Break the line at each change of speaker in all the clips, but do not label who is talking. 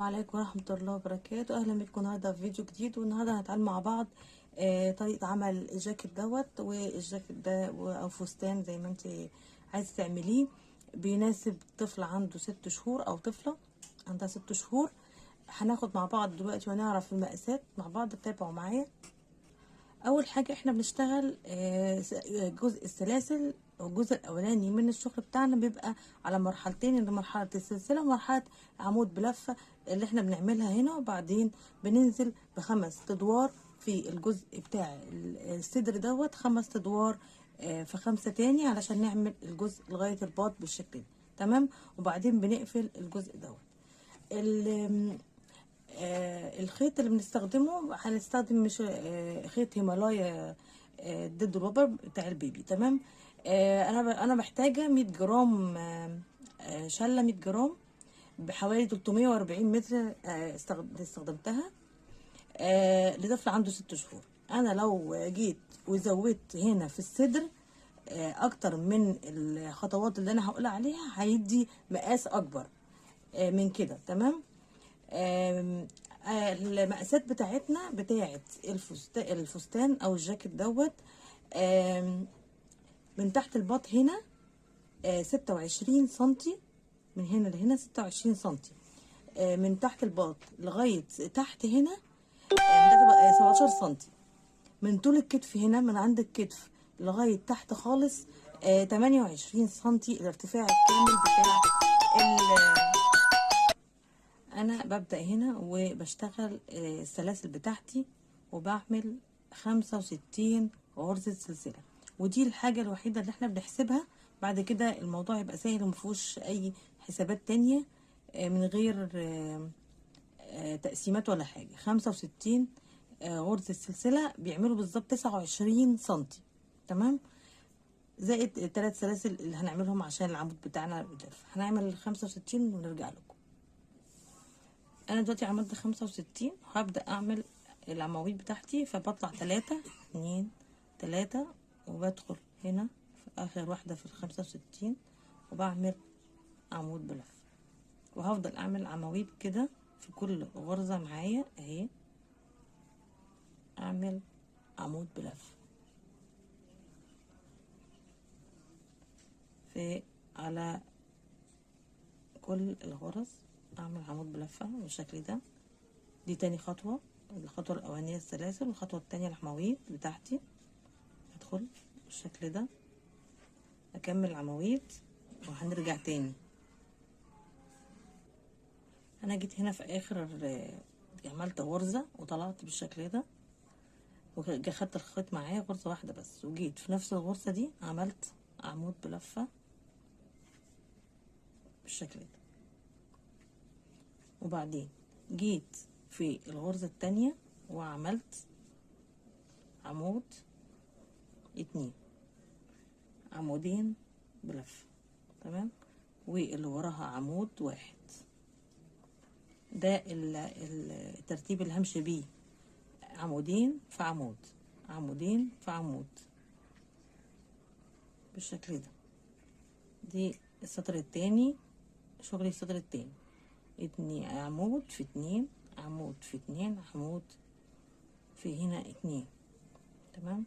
عليكم ورحمة الله وبركاته. أهلا بكم النهاردة في فيديو جديد، والنهاردة هنتعلم مع بعض طريقة عمل الجاكيت دوت. والجاكيت ده أو فستان زي ما انت عايزة تعمليه، بيناسب طفل عنده 6 شهور أو طفلة عندها 6 شهور. هناخد مع بعض دلوقتي ونعرف المقاسات مع بعض، تتابعوا معايا. اول حاجه احنا بنشتغل جزء السلاسل. الجزء الاولاني من الشغل بتاعنا بيبقى على مرحلتين، اللي مرحله السلسله ومرحله عمود بلفه اللي احنا بنعملها هنا، وبعدين بننزل ب5 ادوار في الجزء بتاع الصدر دوت، 5 ادوار في 5 تاني علشان نعمل الجزء لغايه الباط بالشكل ده. تمام. وبعدين بنقفل الجزء دوت. الخيط اللي بنستخدمه هنستخدم مش خيط هيمالايا ضد الوبر بتاع البيبي. تمام. انا محتاجه 100 جرام شله 100 جرام بحوالي 340 متر. استخدمتها لطفل عنده 6 شهور. انا لو جيت وزودت هنا في الصدر اكتر من الخطوات اللي انا هقول عليها، هيدي مقاس اكبر من كده. تمام. المقاسات بتاعتنا بتاعت الفستان او الجاكيت دوت، من تحت الباط هنا 26 سنتي، من هنا لهنا 26 سنتي. من تحت الباط لغاية تحت هنا 17 سنتي. من طول الكتف هنا، من عند الكتف لغاية تحت خالص 28 سنتي الارتفاع الكامل بتاع انا ببدأ هنا وبشتغل السلاسل بتاعتي، وبعمل 65 غرزة سلسلة. ودي الحاجة الوحيدة اللي احنا بنحسبها. بعد كده الموضوع يبقى سهل ومفيهوش اي حسابات تانية من غير تقسيمات ولا حاجة. 65 غرزة سلسلة بيعملوا بالظبط 29 سنتي. تمام. زائد 3 سلاسل اللي هنعملهم عشان العمود بتاعنا بيلف. هنعمل 65 ونرجع لكم. انا دلوقتي عملت 65، هبدأ اعمل العواميد بتاعتي. فبطلع 3 2 3، وبدخل هنا في اخر واحدة في 65 وبعمل عمود بلف. وهفضل اعمل عواميد كده في كل غرزة معايا اهي، اعمل عمود بلف في على كل الغرز، اعمل عمود بلفة بالشكل ده. دي تاني خطوة. الخطوة الاولانية السلاسل، والخطوة التانية العواميد بتاعتي. ادخل بالشكل ده، اكمل العواميد وهنرجع تاني. انا جيت هنا في اخر عملت غرزة وطلعت بالشكل ده، وخدت الخيط معايا غرزة واحدة بس، وجيت في نفس الغرزة دي عملت عمود بلفة بالشكل ده. وبعدين جيت في الغرزة التانية وعملت عمود 2، عمودين بلفة. تمام. واللي وراها عمود 1. ده الترتيب اللي همشي بيه، عمودين في عمود، عمودين في عمود بالشكل ده. دي السطر التاني، شغلي السطر التاني. 2 عمود في 2 عمود في 2 عمود في هنا 2. تمام.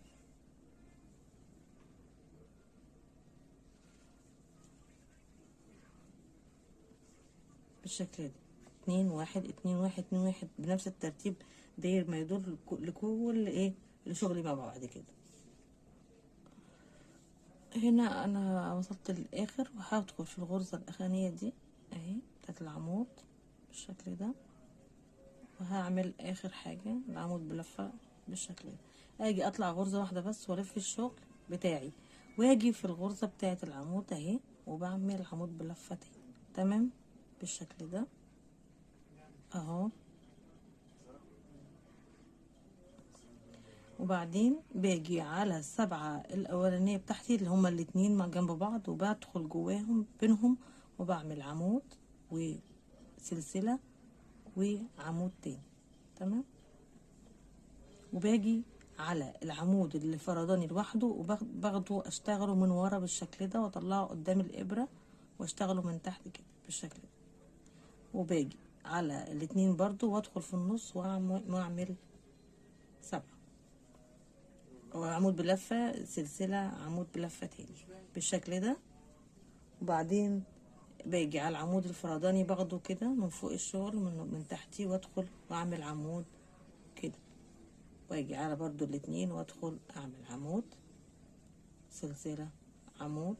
بالشكل ده 2 1 2 1 2 1 بنفس الترتيب داير ما يدور لكل ايه لشغلي مع بعض كده. هنا انا وصلت للاخر، وهدخل في الغرزة الاخرانية دي اهي بتاعت العمود بالشكل ده، وهعمل اخر حاجة العمود بلفة بالشكل ده. اجي اطلع غرزة واحدة بس والف الشغل بتاعي، واجي في الغرزة بتاعت العمود اهي وبعمل عمود بلفة تاني. تمام بالشكل ده اهو. وبعدين باجي على السبعة الاولانية بتاعتي اللي هما الاتنين مع جنب بعض، وبدخل جواهم بينهم وبعمل عمود وسلسلة وعمود تاني. تمام. وباجي على العمود اللي فرداني لوحده وباخده اشتغله من ورا بالشكل ده، واطلعه قدام الابرة واشتغله من تحت كده بالشكل ده. وباجي على الاتنين برضو وادخل في النص واعمل 7 وعمود بلفة سلسلة عمود بلفة تاني بالشكل ده. وبعدين باجي على العمود الفرداني باخده كده من فوق الشغل من تحتي وادخل واعمل عمود كده، واجي على برضو الاتنين وادخل اعمل عمود سلسلة عمود،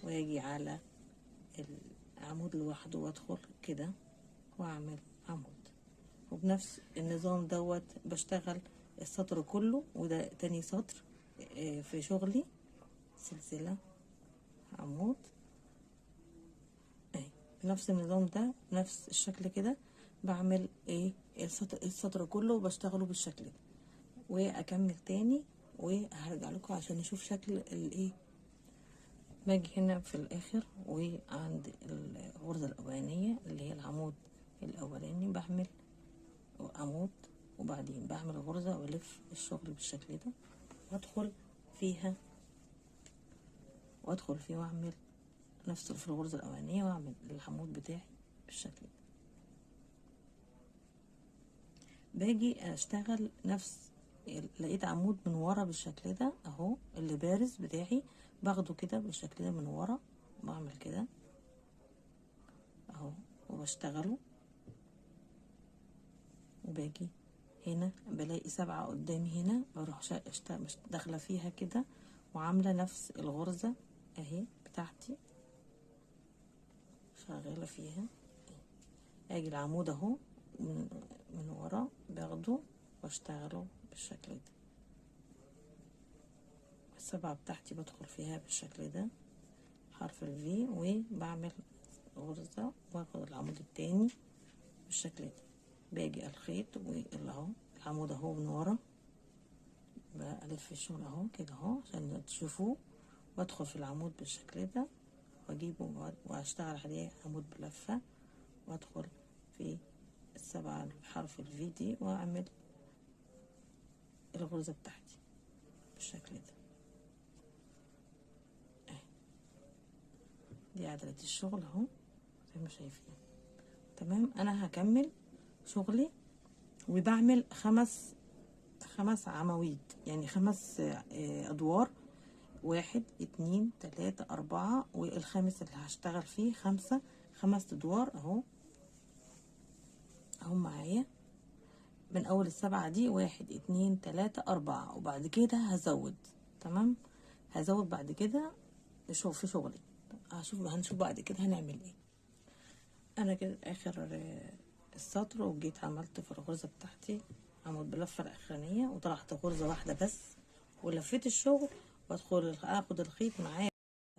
واجي على العمود لوحده وادخل كده واعمل عمود. وبنفس النظام دوت بشتغل السطر كله. وده تاني سطر في شغلي، سلسلة عمود اهي بنفس النظام ده نفس الشكل كده بعمل السطر كله بشتغله بالشكل ده. واكمل تاني وهرجع لكم عشان نشوف شكل باجي هنا في الاخر وعند الغرزة الاولانية اللي هي العمود الاولاني بعمل عمود، وبعدين بعمل غرزة والف الشغل بالشكل ده وادخل فيها واعمل نفس في الغرزة الاولانية واعمل العمود بتاعي بالشكل ده. باجي اشتغل نفس لقيت عمود من ورا بالشكل ده اهو اللي بارز بتاعي باخده كده بالشكل ده من ورا بعمل كده اهو وبشتغله. وباجي هنا بلاقي 7 قدامي هنا بروح داخله فيها كده وعامله نفس الغرزه اهي بتاعتي شغاله فيها. اجي العمود اهو من ورا باخده واشتغله بالشكل ده. ال7 بتاعتي بدخل فيها بالشكل ده حرف الفي وبعمل غرزة واخد العمود التاني بالشكل ده. باجي الخيط واللي اهو العمود اهو من ورا بلف الشغل اهو كده اهو عشان تشوفوه، وادخل في العمود بالشكل ده واجيبه واشتغل عليه عمود بلفة وادخل في ال7 حرف الفي دي واعمل الغرزة بتاعتي بالشكل ده. دي عدلة الشغل اهو زي ما شايفين. تمام. انا هكمل شغلي وبعمل 5 عواميد يعني 5 ادوار، 1 2 3 4 والخامس اللي هشتغل فيه 5 ادوار اهو معايا من اول ال7 دي 1 2 3 4 وبعد كده هزود. تمام. هزود بعد كده نشوف في شغلي هنشوف بعد كده هنعمل ايه. انا كده اخر السطر وجيت عملت في الغرزة بتاعتي عمود بلفة الاخرانية وطلعت غرزة واحدة بس ولفيت الشغل وادخل اخد الخيط معايا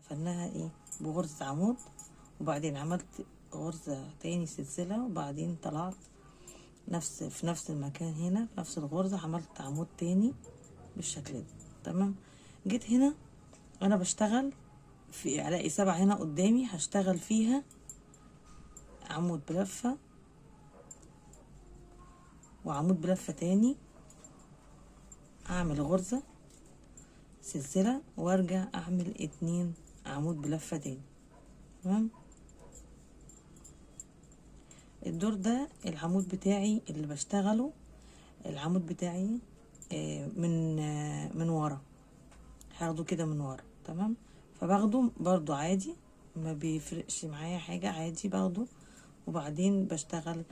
فنها بغرزة عمود، وبعدين عملت غرزة تاني سلسلة وبعدين طلعت في نفس المكان هنا في نفس الغرزة عملت عمود تاني بالشكل ده. تمام. جيت هنا انا بشتغل في الاقي 7 هنا قدامي هشتغل فيها عمود بلفة وعمود بلفة تاني اعمل غرزة سلسلة وارجع اعمل 2 عمود بلفة تاني. تمام. الدور ده العمود بتاعي اللي بشتغله العمود بتاعي من ورا هاخده كده من ورا. تمام. فباخده برضو عادي ما بيفرقش معايا حاجة عادي باخده وبعدين بشتغل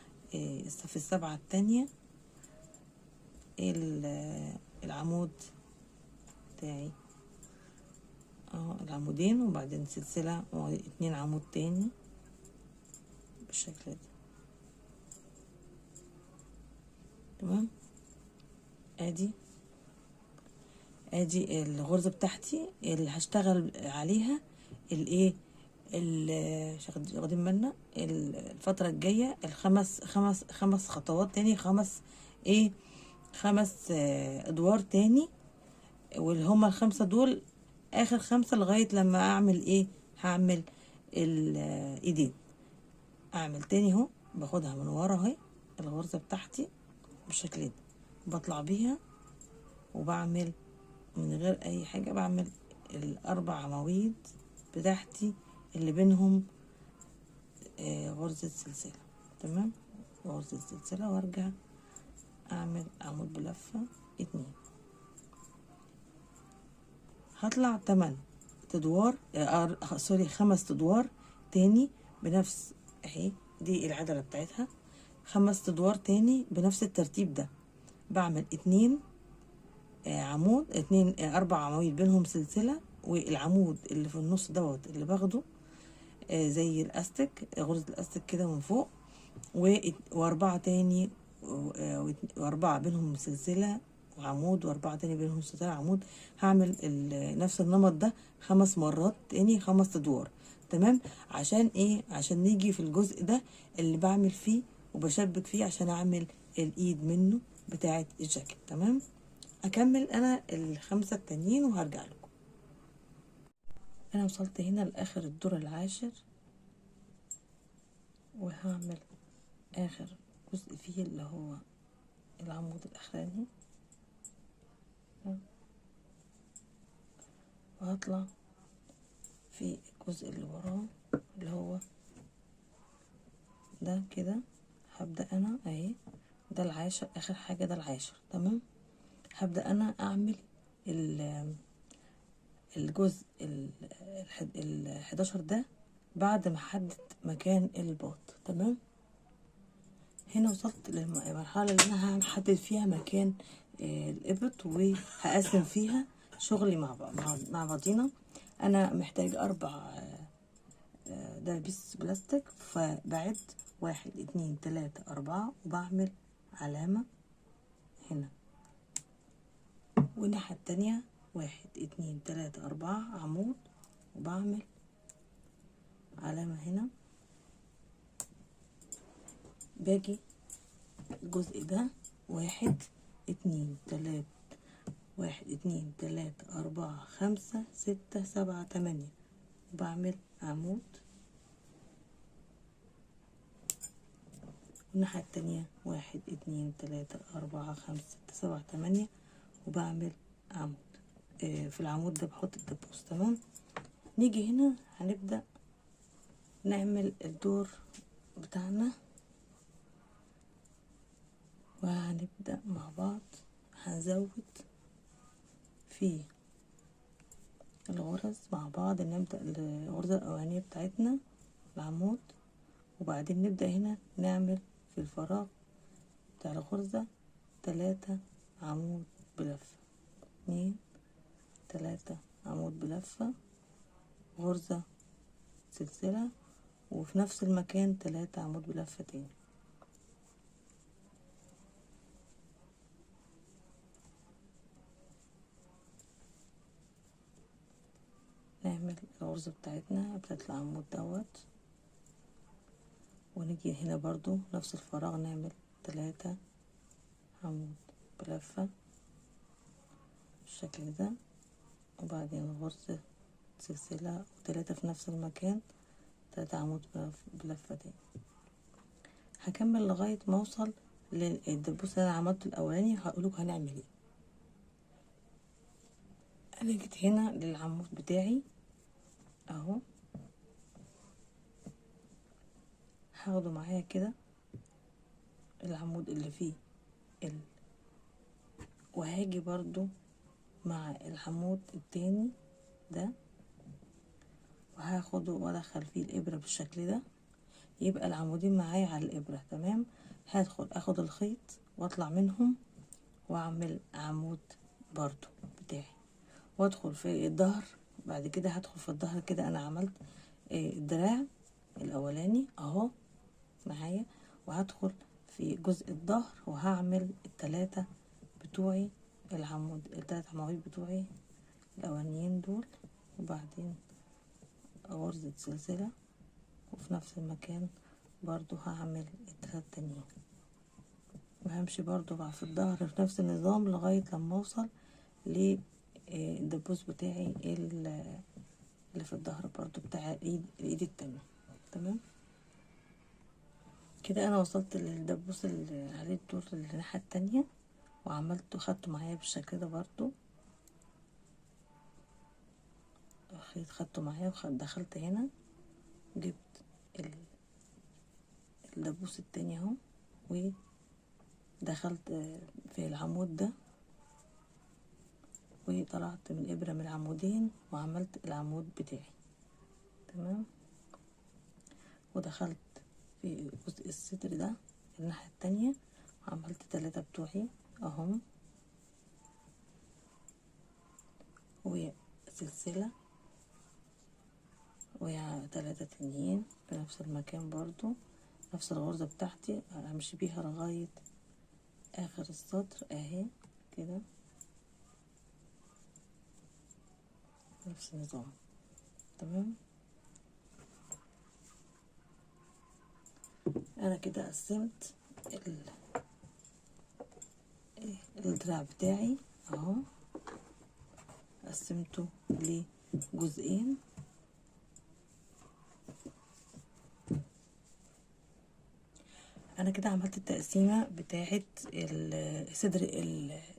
في ال7 التانية العمود بتاعي العمودين وبعدين سلسلة و2 عمود تاني بالشكل ده. تمام. ادي الغرزة بتاعتي اللي هشتغل عليها واخدين بالنا الفترة الجاية خمس خطوات تاني 5 ادوار تاني واللي هما ال5 دول اخر 5 لغاية لما اعمل هعمل الايدين. اعمل تاني اهو باخدها من ورا اهي الغرزة بتاعتي بالشكل ده بطلع بيها وبعمل من غير اي حاجة بعمل ال4 عواميد بتاعتي اللي بينهم غرزة سلسلة. تمام، غرزة سلسلة وارجع اعمل عمود بلفة 2. هطلع 8 ادوار سوري 5 ادوار تاني بنفس اهي، دي العدلة بتاعتها. 5 ادوار تاني بنفس الترتيب ده، بعمل 2 عمود، 2 4 عواميد بينهم سلسلة، والعمود اللي في النص دوت اللي باخده زي الاستك، غرزة الاستك كده من فوق، واربعة تاني، واربعة بينهم سلسلة وعمود، واربعة تاني بينهم سلسلة عمود. هعمل نفس النمط ده 5 مرات تاني، 5 ادوار. تمام، عشان ايه؟ عشان نيجي في الجزء ده اللي بعمل فيه وبشبك فيه عشان اعمل الايد منه بتاعة الجاكيت. تمام، اكمل انا ال5 التانيين وهرجع لكم. انا وصلت هنا لاخر الدور العاشر، وهعمل اخر جزء فيه اللي هو العمود الاخراني، وهطلع في الجزء اللي وراه اللي هو ده كده. هبدأ انا اهي، ده العاشر اخر حاجة، ده العاشر. تمام، هبدأ انا اعمل الجزء ال11 ده بعد ما احدد مكان الباط. تمام، هنا وصلت للمرحلة اللي انا هحدد فيها مكان الابط، وهقسم فيها شغلي مع بعضينا. انا محتاج 4 دبابيس بلاستيك، فبعد 1 2 3 4 وبعمل علامة هنا، والناحية التانية 1 2 3 4 عمود، وبعمل علامة هنا. باجي الجزء ده 1 2 3 1 2 3 4 5 6 7 8 وبعمل عمود، والناحية التانية 1 2 3 4 5 6 7 8 وبعمل عمود. في العمود ده بحط الدبوس. تمام، نيجي هنا هنبدأ نعمل الدور بتاعنا، وهنبدأ مع بعض. هنزود في الغرز مع بعض، نبدأ الغرزة الأولانية بتاعتنا العمود، وبعدين نبدأ هنا نعمل في الفراغ بتاع الغرزة 3 عمود بلفة، 2 3 عمود بلفة، غرزة سلسلة، وفي نفس المكان 3 عمود بلفة تاني. نعمل الغرزة بتاعتنا بتاعت العمود دوت، ونيجي هنا برضو نفس الفراغ نعمل 3 عمود بلفة بالشكل ده، وبعدين غرزة سلسلة و3 في نفس المكان، 3 عمود بلفة تاني. هكمل لغاية ما اوصل للدبوس اللي انا عملته الاولاني، هقولك هنعمل ايه. انا جيت هنا للعمود بتاعي اهو، هاخده معايا كده العمود اللي فيه وهاجي برضو مع العمود التاني ده، وهاخده وادخل فيه الابرة بالشكل ده، يبقى العمودين معايا على الابرة. تمام، هدخل اخد الخيط واطلع منهم واعمل عمود برضو بتاعي، وادخل في الظهر. بعد كده هدخل في الظهر كده، انا عملت الدراع الاولاني اهو معايا، وهدخل في جزء الظهر وهعمل ال3 بتوعي، ال3 عواميد بتوعي الاولانيين دول، وبعدين غرزة سلسلة، وفي نفس المكان برضو هعمل ال3 التانيين، وهمشي برضو بقى في الظهر في نفس النظام لغاية لما اوصل للدبوس بتاعي اللي في الظهر برضو بتاع الايد التانية. تمام كده انا وصلت للدبوس اللي عليه الدور الناحية التانية، وعملته خدته معايا بالشكل ده برضو، خدته معايا ودخلت هنا، جبت الدبوس التاني اهو، ودخلت في العمود ده، وطلعت من الابرة من العمودين وعملت العمود بتاعي. تمام. ودخلت في جزء الصدر ده الناحية التانية وعملت 3 بتوعي اهم، وسلسلة و3 تانيين في نفس المكان برضو، نفس الغرزة بتاعتي همشي بيها لغاية اخر السطر اهي كده، نفس النظام. تمام. انا كده قسمت الدراع بتاعي اهو، قسمته لجزئين. انا كده عملت التقسيمه بتاعه صدر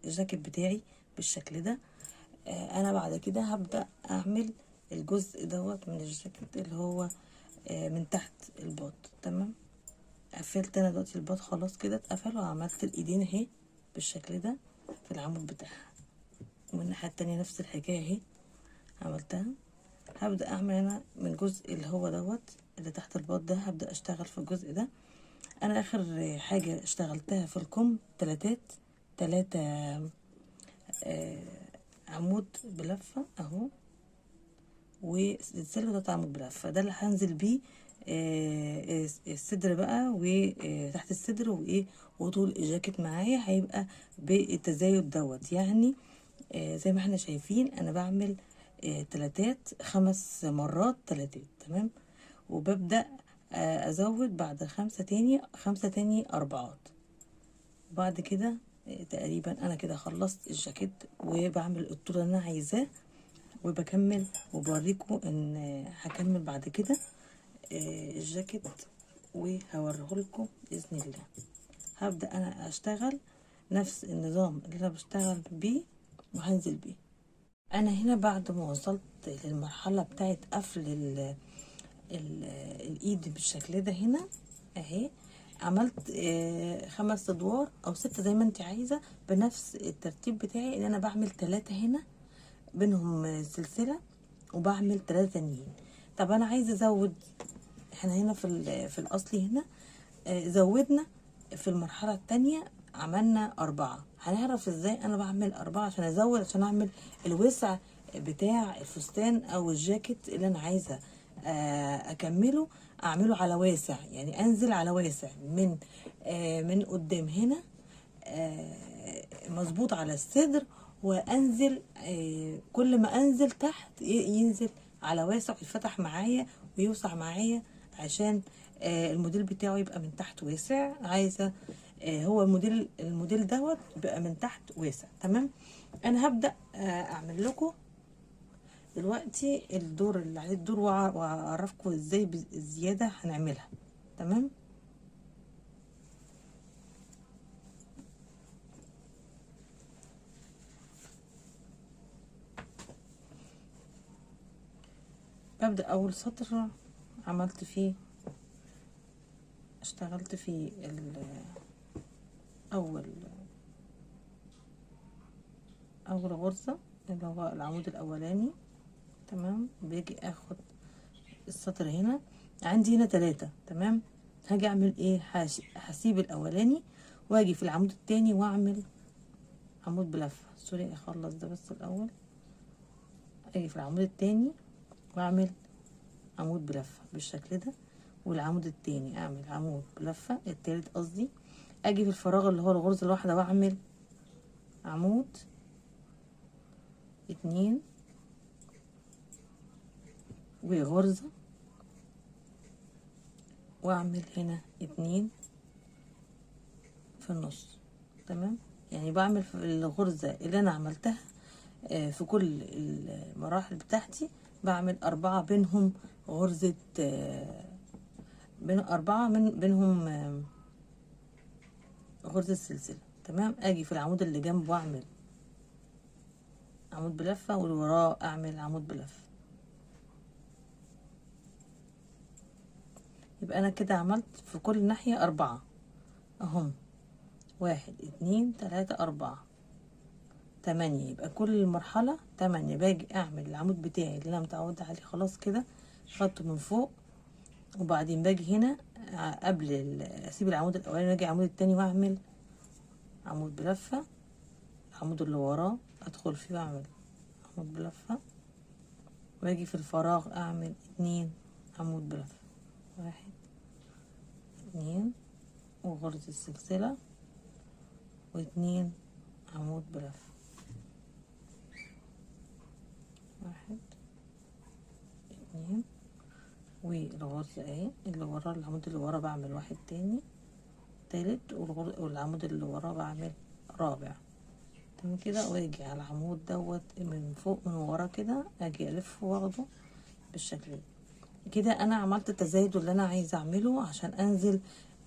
الجاكيت بتاعي بالشكل ده. انا بعد كده هبدا اعمل الجزء دوت من الجاكيت اللي هو من تحت الباط. تمام. قفلت انا دلوقتي الباط خلاص كده اتقفل، وعملت الايدين اهي بالشكل ده في العمود بتاعها، ومن الناحيه التانية نفس الحكايه اهي عملتها. هبدا اعمل انا من الجزء اللي هو دوت اللي تحت الباط ده، هبدا اشتغل في الجزء ده. انا اخر حاجه اشتغلتها في الكم 3 عمود بلفه اهو، وسلسله 3 عمود بلفه، ده اللي هنزل بيه الصدر بقى، وتحت الصدر وايه، وطول الجاكيت معايا هيبقى بالتزايد دوت. يعني زي ما احنا شايفين انا بعمل تلاتات 5 مرات تلاتات. تمام. وببدأ ازود بعد 5 تاني 4. وبعد كده تقريبا انا كده خلصت الجاكيت، وبعمل الطول اللي انا عايزاه، وبكمل وبوريكم ان هكمل بعد كده الجاكيت وهوريهولكم باذن الله. هبدأ انا اشتغل نفس النظام اللي انا بشتغل بيه وهنزل بيه. انا هنا بعد ما وصلت للمرحله بتاعت قفل الايد بالشكل ده هنا اهي، عملت 5 ادوار او 6 زي ما انت عايزه، بنفس الترتيب بتاعي، ان انا بعمل 3 هنا بينهم سلسله، وبعمل 3 تانيين. طب انا عايزه ازود، احنا هنا في الاصلي هنا زودنا في المرحله التانية عملنا 4. هنعرف ازاي انا بعمل 4 عشان ازود، عشان اعمل الوسع بتاع الفستان او الجاكيت اللي انا عايزه اكمله، اعمله على واسع، يعني انزل على واسع من قدام هنا مظبوط على الصدر، وانزل كل ما انزل تحت ينزل على واسع، يتفتح معايا ويوسع معايا، عشان الموديل بتاعه يبقى من تحت واسع. عايزه هو الموديل دوت بقى من تحت واسع. تمام. انا هبدا اعمل لكم دلوقتي الدور اللي عليه الدور، واعرفكم ازاي الزياده هنعملها. تمام. ببدأ أول سطر عملت فيه، اشتغلت فيه أول غرزة اللي هو العمود الأولاني. تمام. بيجي أخد السطر هنا، عندي هنا 3. تمام. هاجي أعمل إيه، هسيب الأولاني وأجي في العمود التاني وأعمل عمود بلفة. سوري، أخلص ده بس الأول. أجي في العمود التاني وأعمل عمود بلفة بالشكل ده، والعمود التاني اعمل عمود بلفة، التالت قصدي. اجي في الفراغ اللي هو الغرزة الواحدة واعمل عمود 2 وغرزة، واعمل هنا 2 في النص. تمام. يعني بعمل في الغرزة اللي انا عملتها في كل المراحل بتاعتي بعمل 4 بينهم غرزة، بين 4 بينهم غرزة سلسلة. تمام. اجي في العمود اللي جنبه واعمل عمود بلفة، واللي وراه اعمل عمود بلفة. يبقى انا كده عملت في كل ناحية 4 اهم، 1 2 3 4 8. يبقى كل مرحلة 8. باجي اعمل العمود بتاعي اللي انا متعودة عليه خلاص كده، خدته من فوق، وبعدين باجي هنا قبل اسيب العمود الاولاني واجي العمود التاني واعمل عمود بلفة، العمود اللي وراه ادخل فيه واعمل عمود بلفة، واجي في الفراغ اعمل 2 عمود بلفة، 1 2 وغرزة السلسلة و2 عمود بلفة، 1 2 والغرزة اهي اللي ورا العمود اللي ورا بعمل واحد تاني تالت، والعمود اللي وراه بعمل رابع. تمام كده، واجي على العمود دوت من فوق من ورا كده اجي الف واخده بالشكل ده. كده انا عملت التزايد اللي انا عايزه اعمله عشان انزل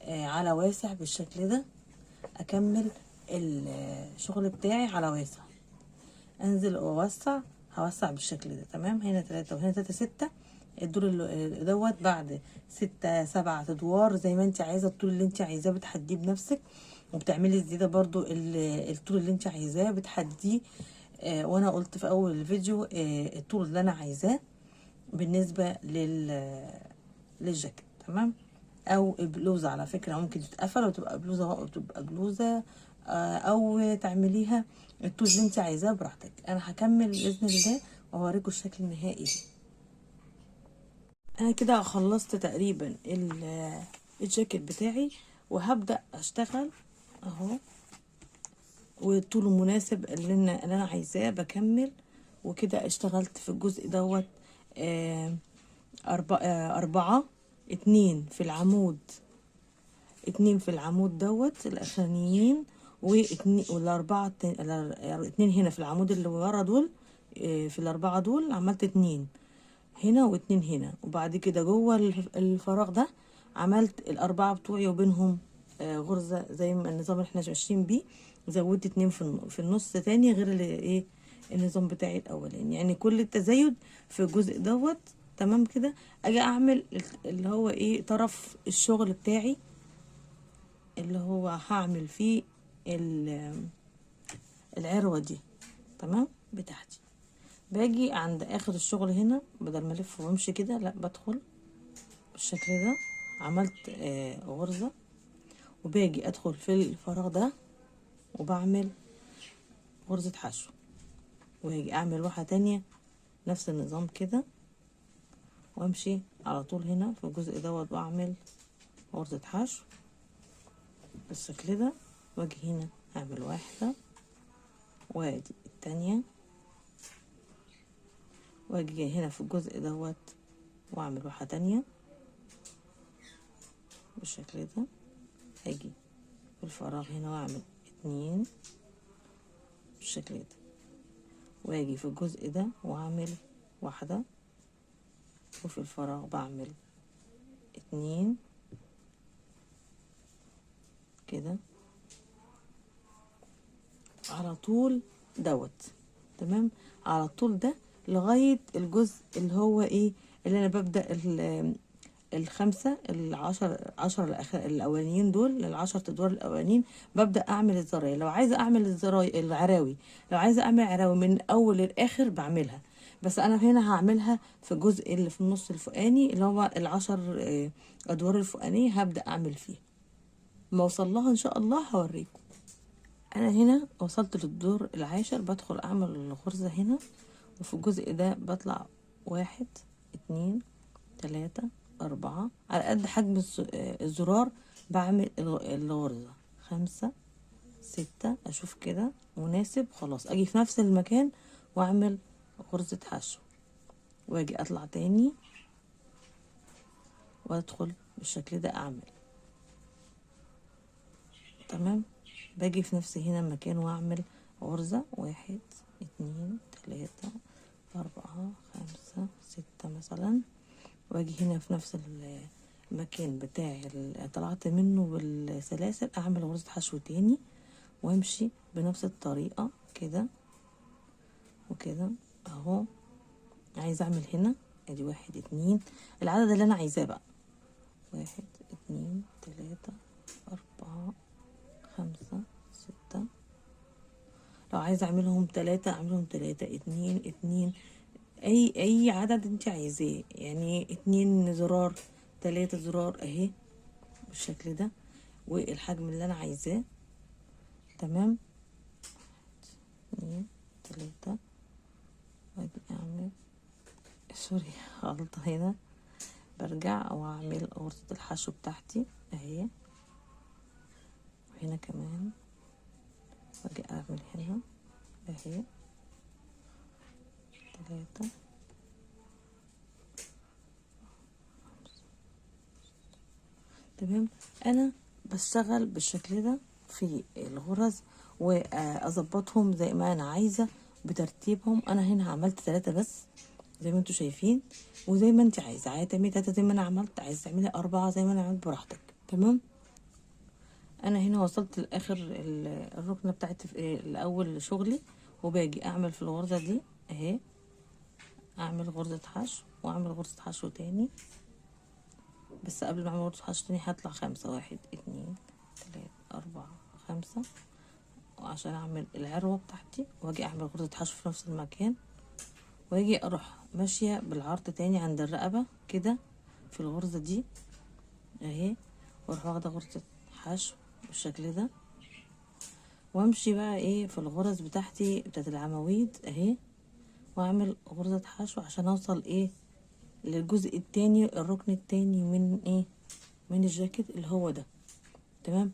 على واسع بالشكل ده، اكمل الشغل بتاعي على واسع، انزل واوسع، هوسع بالشكل ده. تمام، هنا 3 وهنا 3 6. الدور دوت بعد 6 7 ادوار زي ما انت عايزه، الطول اللي انت عايزاه بتحديه بنفسك، وبتعملي الزياده برضو الطول اللي انت عايزاه بتحديه. وانا قلت في اول الفيديو الطول اللي انا عايزاه بالنسبه للجاكيت. تمام، او بلوزه على فكره ممكن تتقفل وتبقى بلوزه، او تعمليها الطول اللي انت عايزاه براحتك. انا هكمل باذن الله واوريكم الشكل النهائي دي. انا كده خلصت تقريبا الجاكيت بتاعي، وهبدا اشتغل اهو، والطول المناسب اللي انا عايزاه بكمل. وكده اشتغلت في الجزء دوت 4 2 في العمود، 2 في العمود دوت الاخرانيين، واتنين والاربعه 2 هنا في العمود اللي ورا دول. في الاربعه دول عملت 2 هنا و2 هنا، وبعد كده جوه الفراغ ده عملت الاربعه بتوعي وبينهم غرزه زي ما النظام اللي احنا ماشيين بيه. زودت 2 في النص تاني غير اللي ايه النظام بتاعي الاولاني، يعني كل التزايد في الجزء دوت. تمام كده، اجي اعمل اللي هو ايه طرف الشغل بتاعي اللي هو هعمل فيه العروة دي. تمام، بتاعتي باجي عند اخر الشغل هنا، بدل ما الف وامشي كده لا بدخل بالشكل ده. عملت غرزة، وباجي ادخل في الفراغ ده وبعمل غرزة حشو، واجي اعمل واحدة تانية نفس النظام كده، وامشي على طول هنا في الجزء دوت واعمل غرزة حشو بالشكل ده، واجي هنا اعمل واحدة وادي التانية، واجي هنا في الجزء دوت واعمل واحدة تانية بالشكل ده. هاجي في الفراغ هنا واعمل 2 بالشكل ده، واجي في الجزء ده واعمل واحدة، وفي الفراغ بعمل 2 كده على طول دوت. تمام، على طول ده لغاية الجزء اللي هو ايه اللي انا ببدأ الخمسة عشر الأولانيين دول، العشر أدوار الأولانيين ببدأ أعمل الزراير. لو عايزة أعمل العراوي، لو عايزة أعمل عراوي من أول للآخر بعملها، بس أنا هنا هعملها في الجزء اللي في النص الفوقاني اللي هو العشر أدوار الفوقانية هبدأ أعمل فيه. ما وصل لها إن شاء الله هوريكم. أنا هنا وصلت للدور العاشر، بدخل أعمل الغرزة هنا، وفي الجزء ده بطلع 1 2 3 4 على قد حجم الزرار بعمل الغرزة 5 6. اشوف كده مناسب خلاص، اجي في نفس المكان واعمل غرزة حشو، واجي اطلع تاني وادخل بالشكل ده اعمل. تمام، باجي في نفس هنا المكان واعمل غرزة 1 2 3 4 5 6 مثلا، واجي هنا في نفس المكان بتاعي اللي طلعت منه بالسلاسل اعمل غرزة حشو تاني، وامشي بنفس الطريقة كده وكده اهو. عايزة اعمل هنا ادي 1 2 العدد اللي انا عايزاه بقى. 1 2 3 4 5 6. لو عايزة اعملهم 3 اعملهم 3 2 2، اي عدد انت عايزاه، يعني 2 زرار 3 زرار اهي بالشكل ده، والحجم اللي انا عايزاه. تمام. 2 3. واجي اعمل سوري غلطة هنا، برجع واعمل غرزة الحشو بتاعتي اهي، وهنا كمان واجي اعمل هنا اهي 3. تمام. انا بشتغل بالشكل ده في الغرز واظبطهم زي ما انا عايزه بترتيبهم. انا هنا عملت 3 بس زي ما انتوا شايفين، وزي ما انت عايزه تعملي 3 زي ما انا عملت، عايزه تعملي 4 زي ما انا عملت براحتك. تمام. انا هنا وصلت لاخر الركنه بتاعتي في الاول شغلي، وباجي اعمل في الغرزه دي اهي، اعمل غرزه حشو واعمل غرزه حشو تاني، بس قبل ما اعمل غرزه حشو تاني هطلع 5 1 2 3 4 5 عشان اعمل العروه بتاعتي، واجي اعمل غرزه حشو في نفس المكان، واجي اروح ماشيه بالعرض تاني عند الرقبه كده في الغرزه دي اهي، واروح واخده غرزه حشو بالشكل ده، وامشي بقى ايه في الغرز بتاعتي بتاعت العواميد اهي، واعمل غرزة حشو عشان اوصل ايه للجزء التاني، الركن التاني من ايه من الجاكيت اللي هو ده. تمام.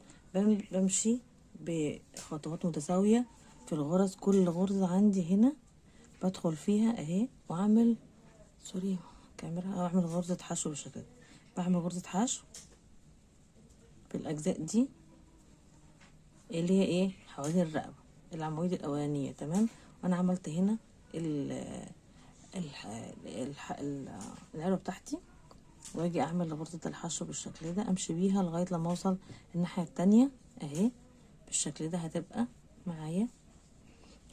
بمشي بخطوات متساوية في الغرز، كل غرزة عندي هنا بدخل فيها اهي واعمل سوري كاميرا، اعمل غرزة حشو بالشكل ده، بعمل غرزة حشو في الاجزاء دي اللي هي ايه حوالين الرقبة العواميد الاولانية. تمام. وانا عملت هنا العروة بتاعتي، واجي اعمل غرزة الحشو بالشكل ده، امشي بيها لغاية لما اوصل الناحية التانية اهي بالشكل ده، هتبقى معايا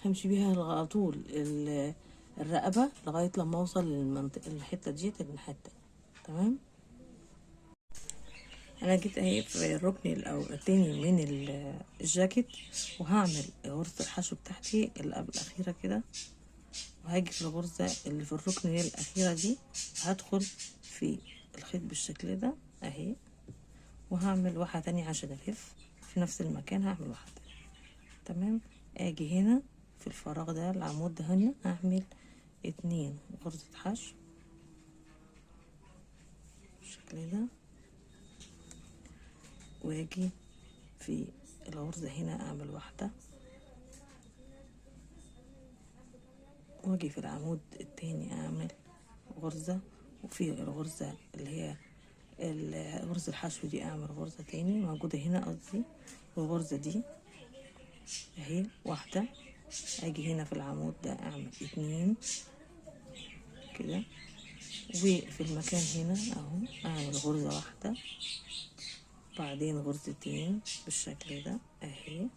همشي بيها على طول الرقبة لغاية لما اوصل للمنطقة الحتة ديت الناحية التانية. تمام. انا جيت اهي في الركن التاني من الجاكيت، وهعمل غرزة الحشو بتاعتي اللي قبل الاخيرة كده، وهاجي في الغرزة اللي في الركن اللي هي الأخيرة دي، هدخل في الخيط بالشكل ده اهي، وهعمل واحدة تانية عشان ألف في نفس المكان، هعمل واحدة. تمام. اجي هنا في الفراغ ده العمود ده هنا هعمل 2 غرزة حشو بالشكل ده، واجي في الغرزة هنا اعمل واحدة، واجي في العمود التاني اعمل غرزة، وفي الغرزة اللي هي غرزة الحشو دي اعمل غرزة تاني موجودة هنا قصدي، والغرزة دي اهي واحدة. اجي هنا في العمود ده اعمل 2 كده، وفي المكان هنا اهو اعمل غرزة واحدة، بعدين غرزتين بالشكل ده اهي،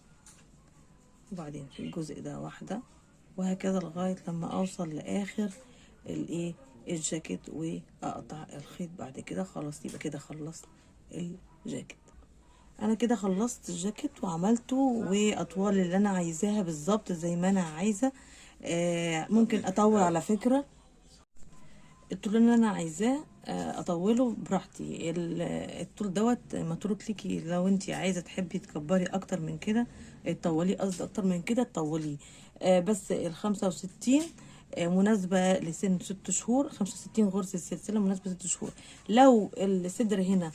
وبعدين في الجزء ده واحدة، وهكذا لغاية لما اوصل لاخر الايه الجاكيت، واقطع الخيط بعد كده. خلاص يبقى كده خلصت الجاكيت. انا كده خلصت الجاكيت وعملته واطوال اللي انا عايزاها بالظبط زي ما انا عايزه. ممكن اطول على فكره الطول اللي انا عايزاه، اطوله براحتي. الطول دوت متروك ليكي، لو انت عايزه تحبي تكبري اكتر من كده تطوليه، قصدي اكتر من كده تطوليه. بس ال65 مناسبة لسن 6 شهور، 65 غرزة السلسلة مناسبة 6 شهور. لو الصدر هنا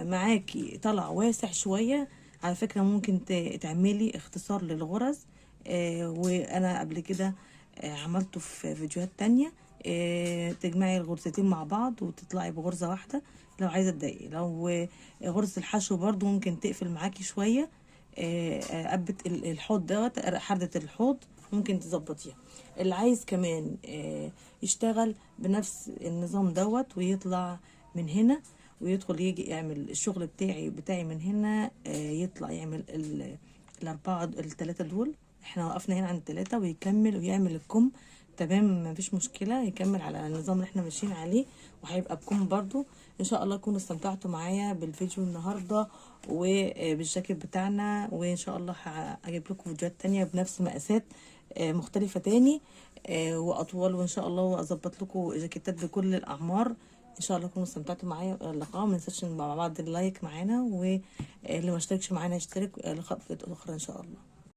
معاكي طلع واسع شوية، على فكرة ممكن تعملي اختصار للغرز، وانا قبل كده عملته في فيديوهات تانية. تجمعي الغرزتين مع بعض وتطلعي بغرزة واحدة لو عايزة تضايقي. لو غرزة الحشو برضو ممكن تقفل معاكي شوية، قبة الحوض دوت حردة الحوض ممكن تظبطيها. اللي عايز كمان يشتغل بنفس النظام دوت ويطلع من هنا ويدخل يجي يعمل الشغل بتاعي من هنا، يطلع يعمل ال3 دول. احنا وقفنا هنا عند 3 ويكمل ويعمل الكم. تمام. مفيش مشكلة، يكمل على النظام اللي احنا ماشيين عليه وهيبقى بكم برضو. ان شاء الله تكونوا استمتعتوا معايا بالفيديو النهارده وبالجاكيت بتاعنا، وان شاء الله هجيب لكم فيديوهات تانية بنفس مقاسات مختلفة تاني واطوال، وان شاء الله واظبط لكم جاكيتات بكل الاعمار. ان شاء الله تكونوا استمتعتوا معايا. اللقاء ما ننساش مع بعض اللايك معانا، واللي ما اشتركش معانا يشترك لخطوة اخرى ان شاء الله.